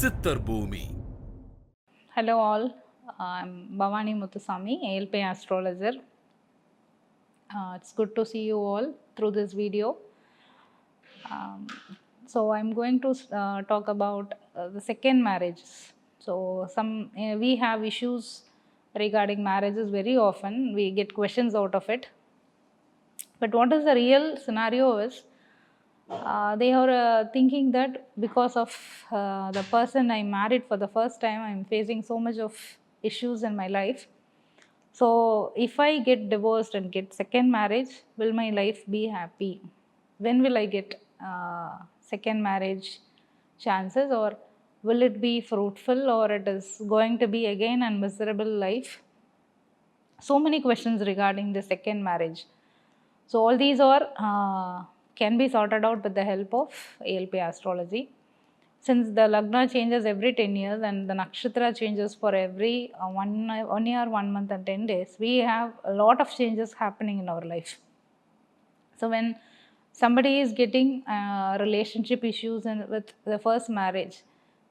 சித்தர் பூமி. Hello all, I'm Bhavani Muthusamy, ALP astrologer. It's good to see you all through this video. Um, so I'm going to talk about the second marriages. So we have issues regarding marriages very often. We get questions out of it. But what is the real scenario is they are thinking that because of the person I married for the first time, I'm facing so much of issues in my life. So if I get divorced and get second marriage, will my life be happy? When will I get second marriage chances, or will it be fruitful, or it is going to be again a miserable life? So many questions regarding the second marriage. So all these are can be sorted out with the help of ALP astrology. Since the lagna changes every 10 years and the nakshatra changes for every 1 year, 1 month and 10 days, we have a lot of changes happening in our life. So when somebody is getting relationship issues with the first marriage,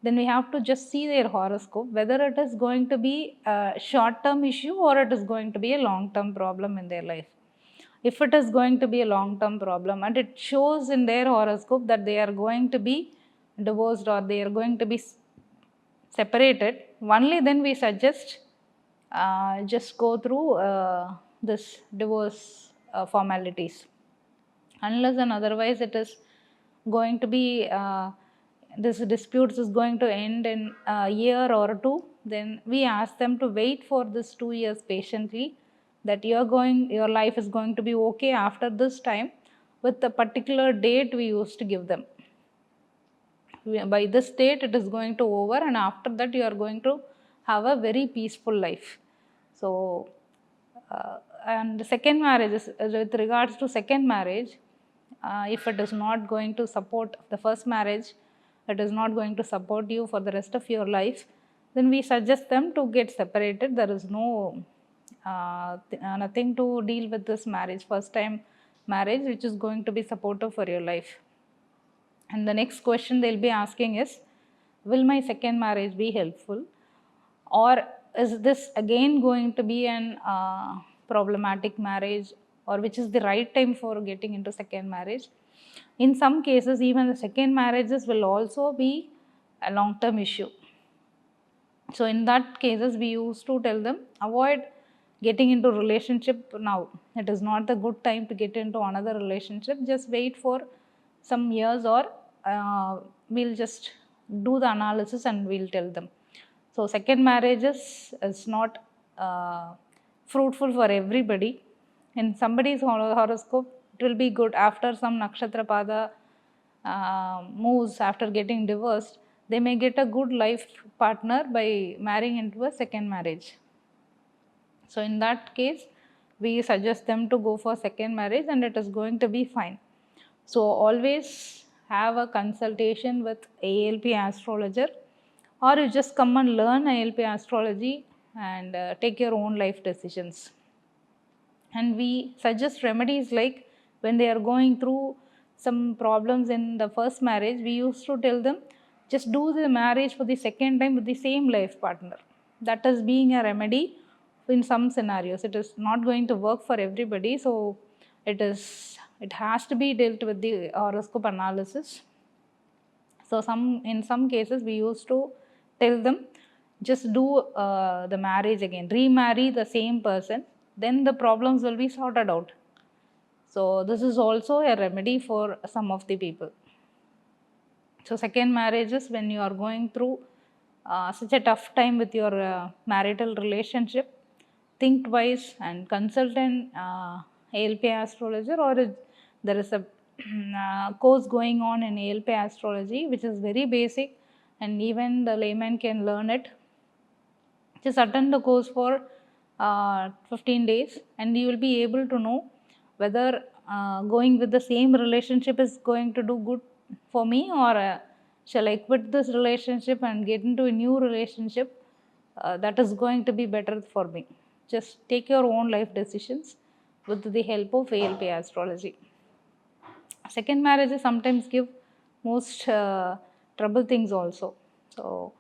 then we have to just see their horoscope, whether it is going to be a short-term issue or it is going to be a long-term problem in their life. If it is going to be a long-term problem and it shows in their horoscope that they are going to be divorced or they are going to be separated, only then we suggest just go through this divorce formalities. Unless and otherwise it is going to be this disputes is going to end in a year or two, then we ask them to wait for this 2 years patiently, that your life is going to be okay after this time with the particular date we used to give them. By this date it is going to over, and after that you are going to have a very peaceful life. So and second marriage is, with regards to second marriage, if it is not going to support the first marriage, it is not going to support you for the rest of your life, then we suggest them to get separated. There is no nothing to deal with this marriage, first time marriage, which is going to be supportive for your life. And the next question they'll be asking is, will my second marriage be helpful, or is this again going to be an problematic marriage, or which is the right time for getting into second marriage? In some cases, even the second marriages will also be a long-term issue. So in that cases, we used to tell them, avoid getting into relationship now. It is not the good time to get into another relationship. Just wait for some years, or we'll just do the analysis and we'll tell them. So second marriages is not fruitful for everybody. In somebody's horoscope, it will be good after some nakshatra pada moves, after getting divorced, they may get a good life partner by marrying into a second marriage. So in that case, we suggest them to go for second marriage and it is going to be fine. So always have a consultation with ALP astrologer, or you just come and learn ALP astrology and take your own life decisions. And we suggest remedies like, when they are going through some problems in the first marriage, we used to tell them, just do the marriage for the second time with the same life partner. That is being a remedy in some scenarios. It is not going to work for everybody, so it has to be dealt with the horoscope analysis. So in some cases we used to tell them, just do the marriage again, remarry the same person, then the problems will be sorted out. So this is also a remedy for some of the people. So second marriage is when you are going through such a tough time with your marital relationship, think twice and consult an ALP astrologer, or there is a course going on in ALP astrology which is very basic and even the layman can learn it. Just attend the course for 15 days and you will be able to know whether going with the same relationship is going to do good for me, or shall I quit this relationship and get into a new relationship that is going to be better for me. Just take your own life decisions with the help of ALP astrology. Second marriages sometimes give most trouble things also. So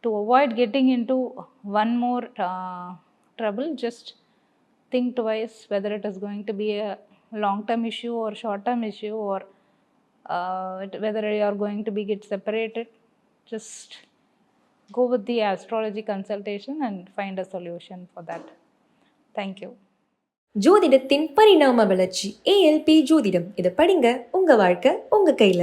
to avoid getting into one more trouble, just think twice whether it is going to be a long-term issue or short-term issue, or whether you are going to be get separated. Just go with the astrology consultation and find a solution for that. Thank you. ஜோதிடத்தின் பரிணாம வளர்ச்சி ALP ஜோதிடம். இதை படிங்க, உங்க வாழ்க்கை உங்க கையில.